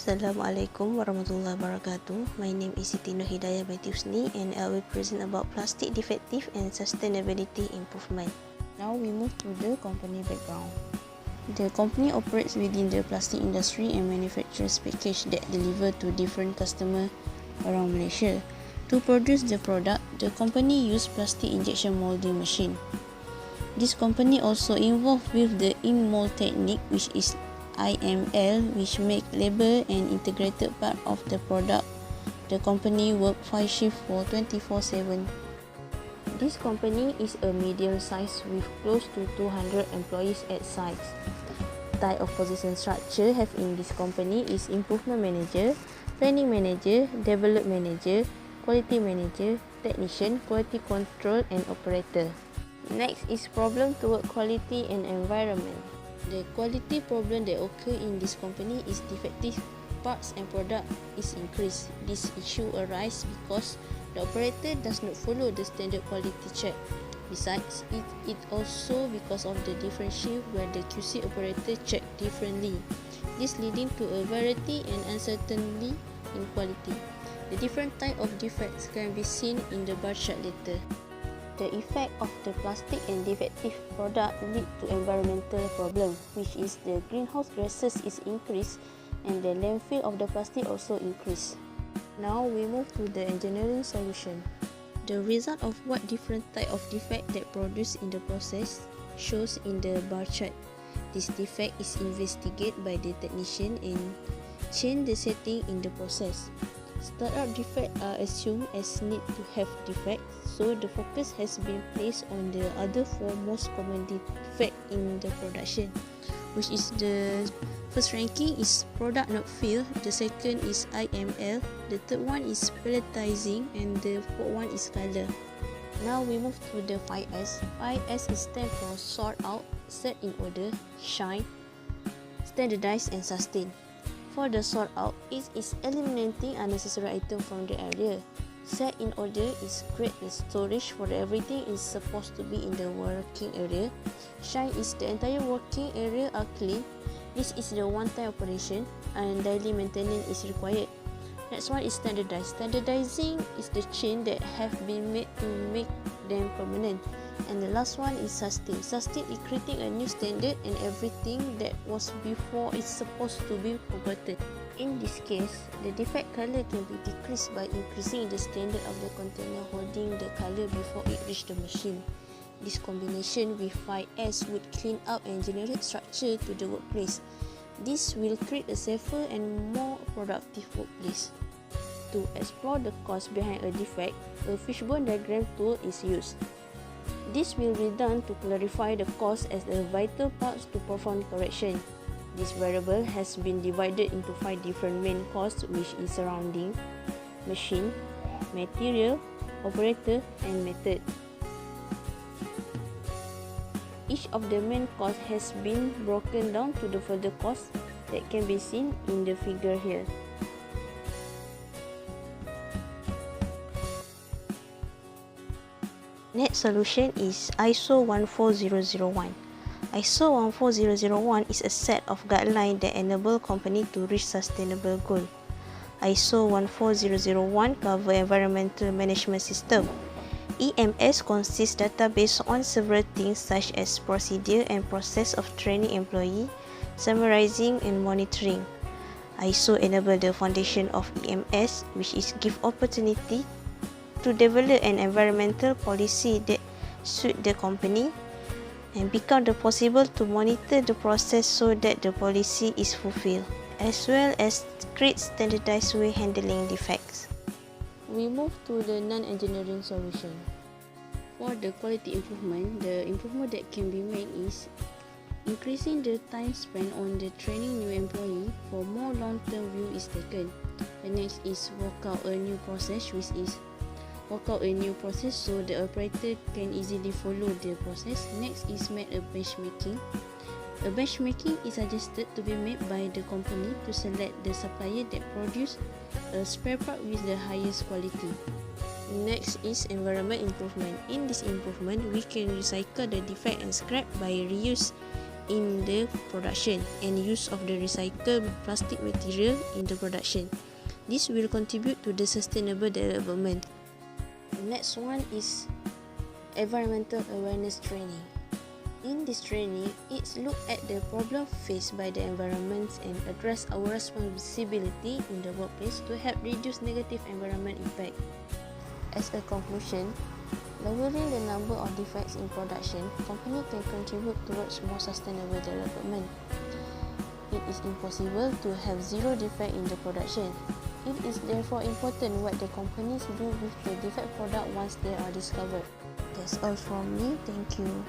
Assalamualaikum warahmatullahi wabarakatuh. My name is Siti Nur Hidayah binti Husni and I will present about plastic defective and sustainability improvement. Now we move to the company background. The company operates within the plastic industry and manufactures package that deliver to different customers around Malaysia. To produce the product, the company use plastic injection molding machine. This company also involved with the in-mold technique, which is IML, which make label and integrated part of the product. The company work 5 shifts for 24/7. This company is a medium size with close to 200 employees at sites. Type of position structure have in this company is improvement manager, planning manager, development manager, quality manager, technician, quality control and operator. Next is problem toward quality and environment. The quality problem that occur in this company is defective parts and product is increased. This issue arises because the operator does not follow the standard quality check. Besides, it also because of the different shift where the QC operator check differently. This leading to a variety and uncertainty in quality. The different type of defects can be seen in the bar chart later. The effect of the plastic and defective product lead to environmental problem, which is the greenhouse gases is increased and the landfill of the plastic also increase. Now we move to the engineering solution. The result of what different type of defect that produced in the process shows in the bar chart. This defect is investigated by the technician and change the setting in the process. Startup defects are assumed as need to have defects, so the focus has been placed on the other four most common defects in the production, which is the first ranking is product not filled, the second is IML, the third one is pelletizing, and the fourth one is color. Now we move to the 5S. 5S is stand for sort out, set in order, shine, standardize and sustain. For the sort out, it is eliminating unnecessary item from the area. Set in order is create the storage for everything is supposed to be in the working area. Shine is the entire working area are clean. This is the one-time operation and daily maintenance is required. Next one is standardize. Standardizing is the change that have been made to make them permanent. And the last one is sustain. Sustain is creating a new standard and everything that was before is supposed to be forgotten. In this case, the defect color can be decreased by increasing the standard of the container holding the color before it reach the machine. This combination with 5S would clean up and generate structure to the workplace. This will create a safer and more productive workplace. To explore the cause behind a defect, a fishbone diagram tool is used. This will be done to clarify the cause as the vital parts to perform correction. This variable has been divided into 5 different main causes, which is surrounding, machine, material, operator and method. Each of the main causes has been broken down to the further cause that can be seen in the figure here. Next solution is ISO 14001. ISO 14001 is a set of guidelines that enable company to reach sustainable goal. ISO 14001 cover environmental management system. EMS consists data based on several things such as procedure and process of training employee, summarizing and monitoring. ISO enable the foundation of EMS, which is give opportunity to develop an environmental policy that suit the company and become the possible to monitor the process so that the policy is fulfilled, as well as create standardized way handling defects. We move to the non-engineering solution. For the quality improvement, the improvement that can be made is increasing the time spent on the training new employee for more long-term view is taken. The next is work out a new process, which is work out a new process so the operator can easily follow the process. Next is make a benchmarking. A benchmarking is suggested to be made by the company to select the supplier that produce a spare part with the highest quality. Next is environment improvement. In this improvement, we can recycle the defect and scrap by reuse in the production and use of the recycled plastic material in the production. This will contribute to the sustainable development. The next one is environmental awareness training. In this training, it's look at the problem faced by the environment and address our responsibility in the workplace to help reduce negative environment impact. As a conclusion, lowering the number of defects in production, company can contribute towards more sustainable development. It is impossible to have zero defect in the production. It is therefore important what the companies do with the defect product once they are discovered. That's all from me. Thank you.